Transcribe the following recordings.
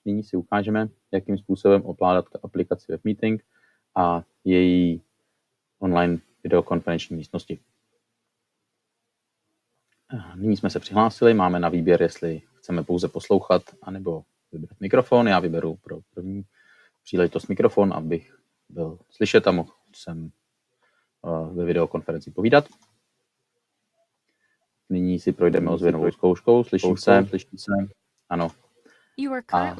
Nyní si ukážeme, jakým způsobem ovládat aplikaci WebMeeting a její online videokonferenční místnosti. Nyní jsme se přihlásili, máme na výběr, jestli chceme pouze poslouchat, anebo vybrat mikrofon. Já vyberu pro první příležitost mikrofon, abych byl slyšet a mohl jsem ve videokonferenci povídat. Nyní si projdeme ozvěnovou zkouškou. Slyším se? Ano. A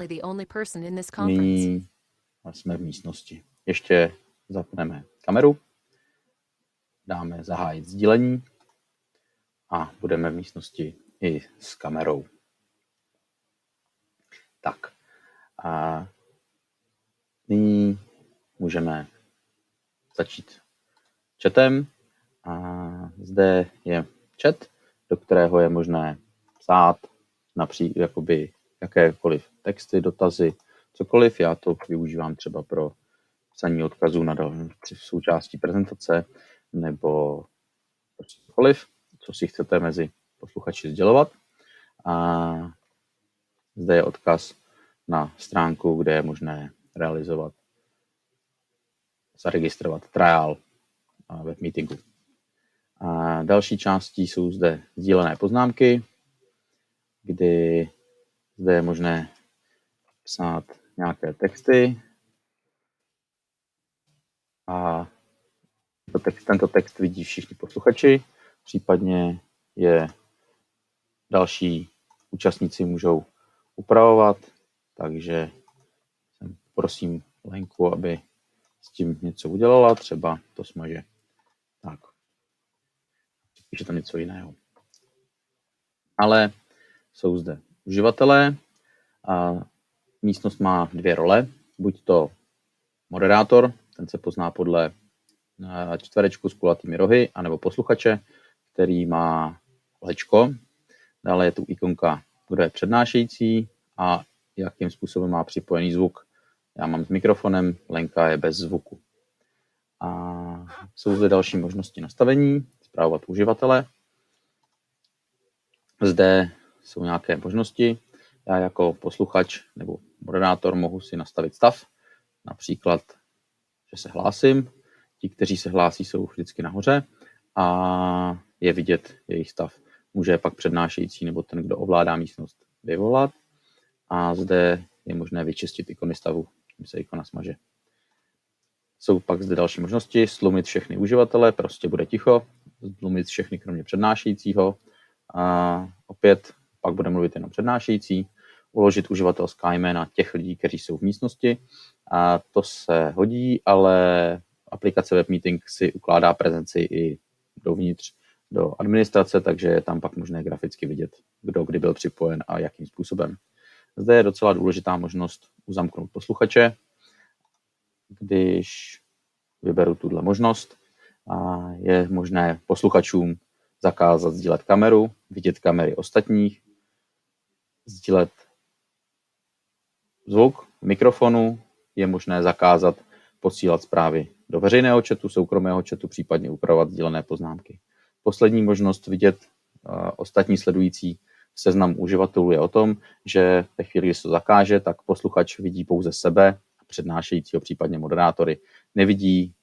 nyní jsme v místnosti. Ještě zapneme kameru, dáme zahájit sdílení a budeme v místnosti i s kamerou. Tak. A nyní můžeme začít chatem. A zde je chat, do kterého je možné psát jakoby jakékoliv texty, dotazy, cokoliv. Já to využívám třeba pro psaní odkazů na součástí prezentace nebo cokoliv, co si chcete mezi posluchači sdělovat. A zde je odkaz na stránku, kde je možné zaregistrovat trial WebMeetingu. A další částí jsou zde sdílené poznámky, kdy zde je možné psát nějaké texty a tento text vidí všichni posluchači, případně je další účastníci můžou upravovat, takže prosím Lenku, aby s tím něco udělala, třeba to smaže. Tak. Píše tam něco jiného. Ale jsou zde uživatelé a místnost má dvě role. Buď to moderátor, ten se pozná podle čtverečku s kulatými rohy, anebo posluchače, který má kolečko. Dále je tu ikonka, kdo je přednášející a jakým způsobem má připojený zvuk. Já mám s mikrofonem, Lenka je bez zvuku. A jsou zde další možnosti nastavení, spravovat uživatele. Zde jsou nějaké možnosti. Já jako posluchač nebo moderátor mohu si nastavit stav, například, že se hlásím. Ti, kteří se hlásí, jsou vždycky nahoře a je vidět jejich stav. Může pak přednášející nebo ten, kdo ovládá místnost, vyvolat. A zde je možné vyčistit ikony stavu, tím se ikona smaže. Jsou pak zde další možnosti, slumit všechny uživatele, prostě bude ticho, slumit všechny kromě přednášejícího. A opět pak bude mluvit jenom přednášející, uložit uživatelská jména těch lidí, kteří jsou v místnosti. A to se hodí, ale aplikace WebMeeting si ukládá prezenci i dovnitř do administrace, takže je tam pak možné graficky vidět, kdo kdy byl připojen a jakým způsobem. Zde je docela důležitá možnost uzamknout posluchače. Když vyberu tuhle možnost, je možné posluchačům zakázat sdílet kameru, vidět kamery ostatních, sdílet zvuk mikrofonu, je možné zakázat posílat zprávy do veřejného chatu, soukromého chatu, případně upravovat sdílené poznámky. Poslední možnost vidět ostatní sledující seznam uživatelů je o tom, že ve chvíli, kdy se to zakáže, tak posluchač vidí pouze sebe a přednášejícího, případně moderátory. Nevidí,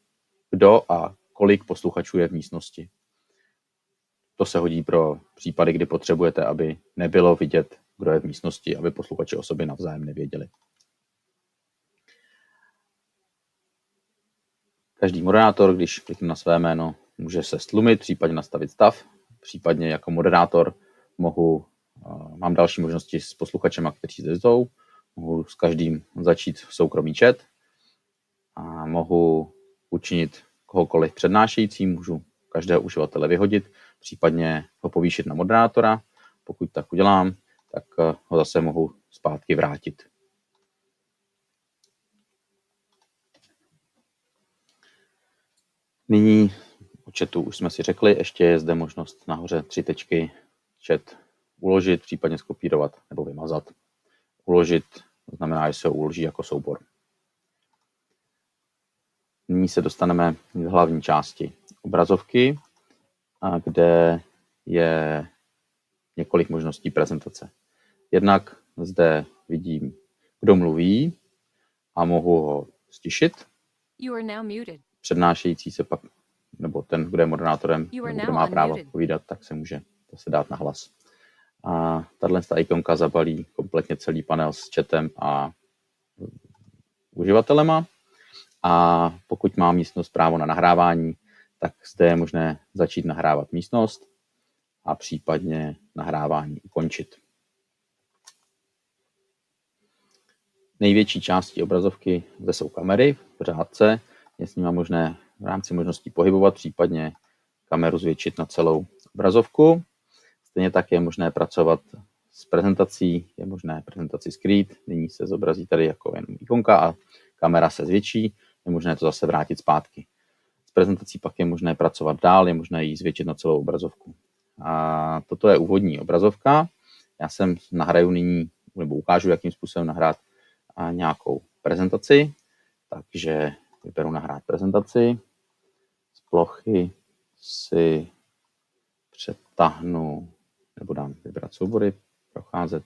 kdo a kolik posluchačů je v místnosti. To se hodí pro případy, kdy potřebujete, aby nebylo vidět, kdo je v místnosti, aby posluchači o sobě navzájem nevěděli. Každý moderátor, když klikne na své jméno, může se stlumit, případně nastavit stav. Případně jako moderátor mám další možnosti s posluchačema, kteří zde jsou. Mohu s každým začít soukromý chat a mohu učinit kohokoliv přednášející, můžu každého uživatele vyhodit, případně ho povýšit na moderátora. Pokud tak udělám, tak ho zase mohu zpátky vrátit. Nyní o chatu už jsme si řekli, ještě je zde možnost nahoře 3 tečky chat uložit, případně skopírovat nebo vymazat. Uložit znamená, že se ho uloží jako soubor. Nyní se dostaneme k hlavní části obrazovky, kde je několik možností prezentace. Jednak zde vidím kdo mluví a mohu ho stišit. Přednášející se pak, nebo ten, kdo je moderátorem, nebo kdo má právo povídat, tak se může zase dát na hlas. A tato ikonka zabalí kompletně celý panel s chatem a uživatelema. A pokud má místnost právo na nahrávání, tak zde je možné začít nahrávat místnost a případně nahrávání ukončit. Největší částí obrazovky zde jsou kamery v řádce, je s nimi možné v rámci možností pohybovat, případně kameru zvětšit na celou obrazovku. Stejně tak je možné pracovat s prezentací, je možné prezentaci skrýt, nyní se zobrazí tady jako jen ikonka a kamera se zvětší, je možné to zase vrátit zpátky. S prezentací pak je možné pracovat dál, je možné ji zvětšit na celou obrazovku. A toto je úvodní obrazovka. Já sem nahraju nyní, nebo ukážu, jakým způsobem nahrát nějakou prezentaci. Takže vyberu nahrát prezentaci. Z plochy si přetáhnu, nebo dám vybrat soubory, procházet.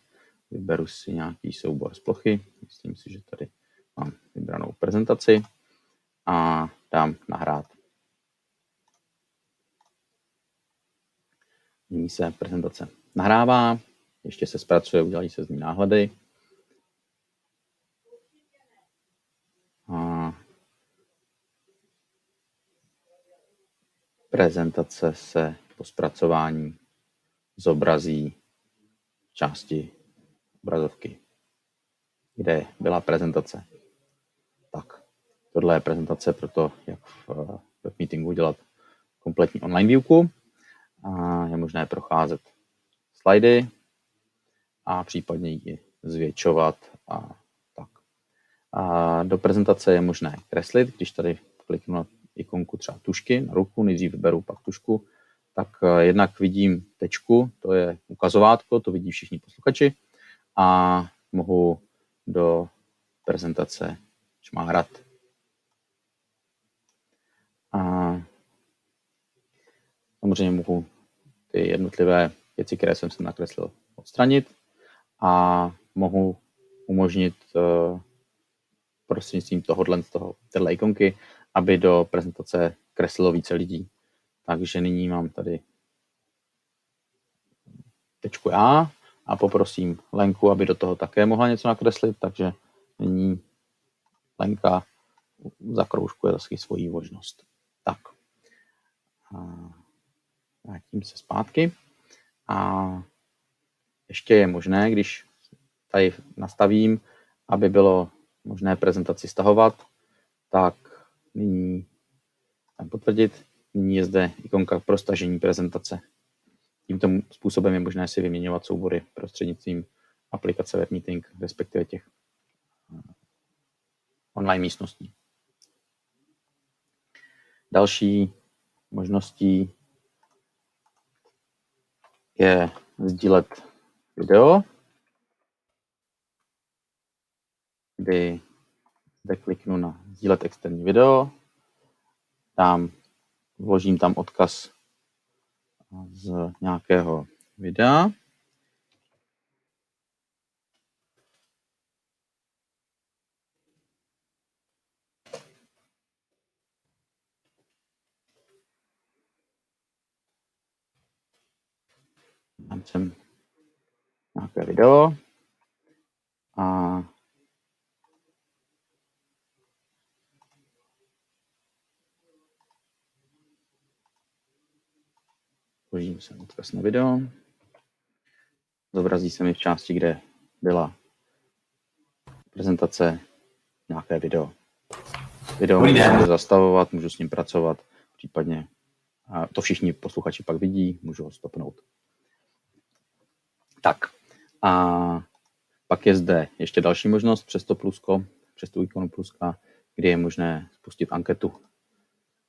Vyberu si nějaký soubor z plochy. Myslím si, že tady mám vybranou prezentaci a dám nahrát. Nyní se prezentace nahrává, ještě se zpracuje, udělají se z ní náhledy. A prezentace se po zpracování zobrazí v části obrazovky, kde byla prezentace. Tak, tohle je prezentace pro to, jak v webmeetingu udělat kompletní online výuku. A je možné procházet slajdy a případně ji zvětšovat a tak. A do prezentace je možné kreslit, když tady kliknu na ikonku třeba tušky na ruku, nejdřív vyberu pak tušku, tak jednak vidím tečku, to je ukazovátko, to vidí všichni posluchači a mohu do prezentace šmárat. A samozřejmě mohu ty jednotlivé věci, které jsem si nakreslil, odstranit a mohu umožnit prostřednictvím téhle ikonky, aby do prezentace kreslilo více lidí. Takže nyní mám tady tečku A a poprosím Lenku, aby do toho také mohla něco nakreslit, takže nyní Lenka zakroužkuje zase svoji možnost. Tak. Vrátím se zpátky. A ještě je možné, když tady nastavím, aby bylo možné prezentaci stahovat, tak nyní potvrdit. Nyní je zde ikonka pro stažení prezentace. Tímto způsobem je možné si vyměňovat soubory prostřednictvím aplikace WebMeeting, respektive těch online místností. Další možností je sdílet video, kdy zde kliknu na sdílet externí video, vložím tam odkaz z nějakého videa. Dám sem nějaké video a vložím sem odkaz na video. Zobrazí se mi v části, kde byla prezentace, nějaké video. Video můžu zastavovat, můžu s ním pracovat, případně to všichni posluchači pak vidí, můžu ho stopnout. Tak a pak je zde ještě další možnost přes tu ikonu pluska, kdy je možné spustit anketu.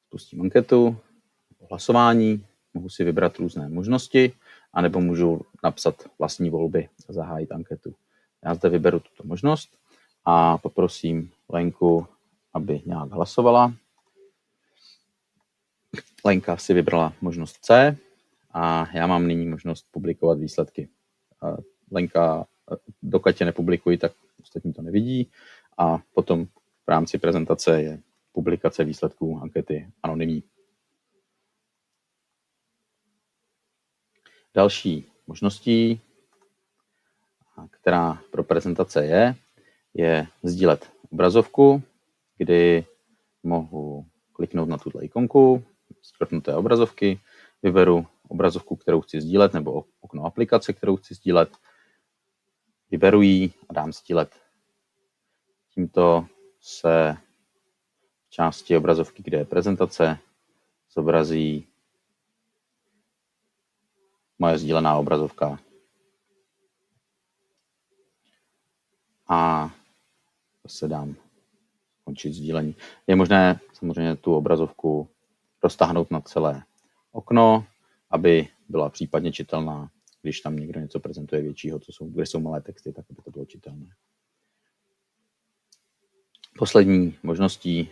Spustím anketu, hlasování, mohu si vybrat různé možnosti, anebo můžu napsat vlastní volby a zahájit anketu. Já zde vyberu tuto možnost a poprosím Lenku, aby nějak hlasovala. Lenka si vybrala možnost C a já mám nyní možnost publikovat výsledky. Lenka, dokud tě nepublikuji, tak ostatní to nevidí. A potom v rámci prezentace je publikace výsledků ankety anonymní. Další možností, která pro prezentace je sdílet obrazovku, kdy mohu kliknout na tuto ikonku, škrtnuté obrazovky, vyberu obrazovku, kterou chci sdílet, nebo okno aplikace, kterou chci sdílet, vyberu ji a dám sdílet. Tímto se v části obrazovky, kde je prezentace, zobrazí moje sdílená obrazovka. A zase dám končit sdílení. Je možné samozřejmě tu obrazovku roztáhnout na celé okno, aby byla případně čitelná, když tam někdo něco prezentuje většího, kde jsou malé texty, tak aby to bylo čitelné. Poslední možností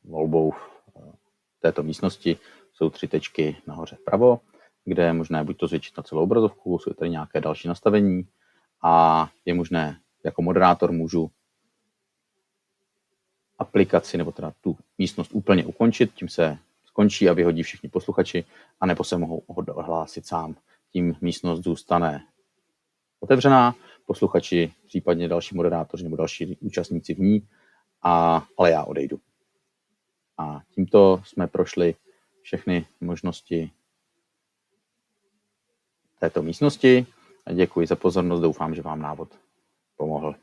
volbou v této místnosti jsou 3 tečky nahoře vpravo, kde je možné buď to zvětšit na celou obrazovku, jsou tady nějaké další nastavení a je možné, jako moderátor můžu aplikaci nebo teda tu místnost úplně ukončit, tím se skončí a vyhodí všichni posluchači, anebo se mohou odhlásit sám. Tím místnost zůstane otevřená, posluchači, případně další moderátoři nebo další účastníci v ní, ale já odejdu. A tímto jsme prošli všechny možnosti této místnosti. Děkuji za pozornost, doufám, že vám návod pomohl.